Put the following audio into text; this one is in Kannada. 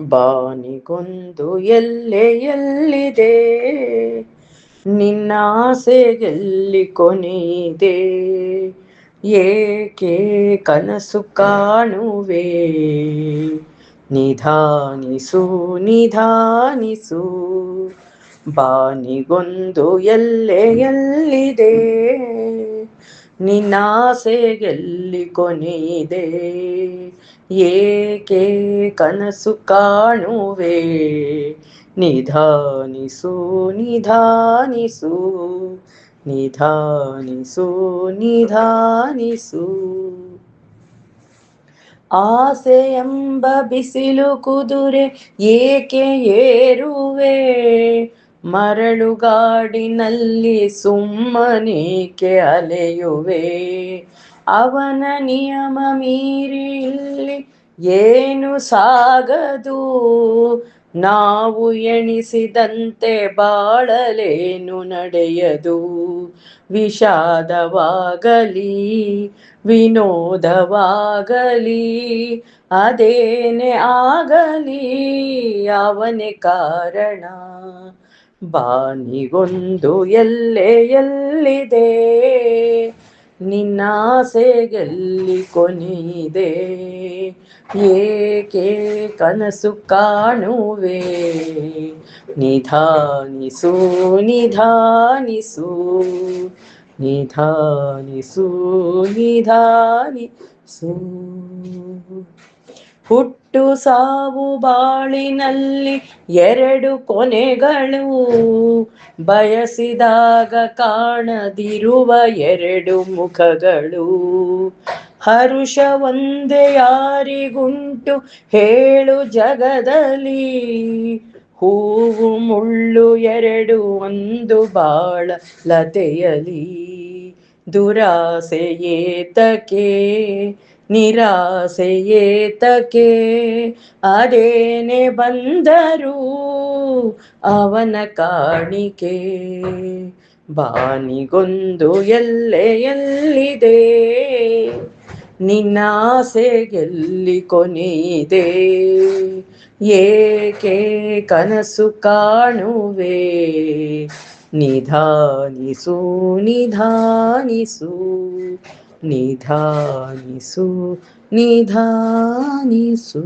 ಬಾನಿಗೊಂದು ಎಲ್ಲೆ ಎಲ್ಲಿದೆ, ನಿನ್ನ ಆಸೆಗೆಲ್ಲಿ ಕೊನೆಯಿದೆ. ಏಕೆ ಕನಸು ಕಾಣುವೆ, ನಿಧಾನಿಸು ನಿಧಾನಿಸು. ಬಾನಿಗೊಂದು ಎಲ್ಲೆ ಎಲ್ಲಿದೆ, ನಿನ್ನಾಸೆಗೆಲ್ಲಿ ಕೊನೆಯಿದೆ. ಏಕೆ ಕನಸು ಕಾಣುವೆ, ನಿಧಾನಿಸು ನಿಧಾನಿಸು. ನಿಧಾನಿಸು ನಿಧಾನಿಸು. ಆಸೆ ಎಂಬ ಬಿಸಿಲು ಕುದುರೆ ಏಕೆ ಏರುವೆ, ಮರಳುಗಾಡಿನಲ್ಲಿ ಸುಮ್ಮನೇಕೆ ಅಲೆಯುವೆ. ಅವನ ನಿಯಮ ಮೀರಿ ಇಲ್ಲಿ ಏನು ಸಾಗದು, ನಾವು ಎಣಿಸಿದಂತೆ ಬಾಳಲೇನು ನಡೆಯದು. ವಿಷಾದವಾಗಲಿ ವಿನೋದವಾಗಲಿ ಅದೇನೇ ಆಗಲಿ, ಅವನೇ ಕಾರಣ. ಬಾನಿಗೊಂದು ಎಲ್ಲೆ ಎಲ್ಲಿದೆ, ನಿನ್ನಾಸೆಗೆಲ್ಲಿ ಕೊನೆಯಿದೆ. ಏಕೆ ಕನಸು ಕಾಣುವೆ, ನಿಧಾನಿಸು ನಿಧಾನಿಸು. ನಿಧಾನಿಸು ನಿಧಾನಿಸು. ಹುಟ್ಟು ಸಾವು ಬಾಳಿನಲ್ಲಿ ಎರಡು ಕೊನೆಗಳು, ಬಯಸಿದಾಗ ಕಾಣದಿರುವ ಎರಡು ಮುಖಗಳು. ಹರುಷ ಒಂದೇ ಯಾರಿಗುಂಟು ಹೇಳು ಜಗದಲ್ಲಿ, ಹೂವು ಮುಳ್ಳು ಎರಡು ಒಂದು ಬಾಳ ಲತೆಯಲಿ. ದುರಾಸೆ ಏತಕೆ ನಿರಾಸೆ ಏತಕೆ, ಅದೇನೆ ಬಂದರೂ ಅವನ ಕಾಣಿಕೆ. ಬಾನಿಗೊಂದು ಎಲ್ಲೆ ಎಲ್ಲಿದೆ, ನಿನ್ನಾಸೆಗೆಲ್ಲಿ ಕೊನೆಯಿದೆ. ಏಕೆ ಕನಸು ಕಾಣುವೆ, ನಿಧಾನಿಸು ನಿಧಾನಿಸು. ನಿಧಾನಿಸು ನಿಧಾನಿಸು.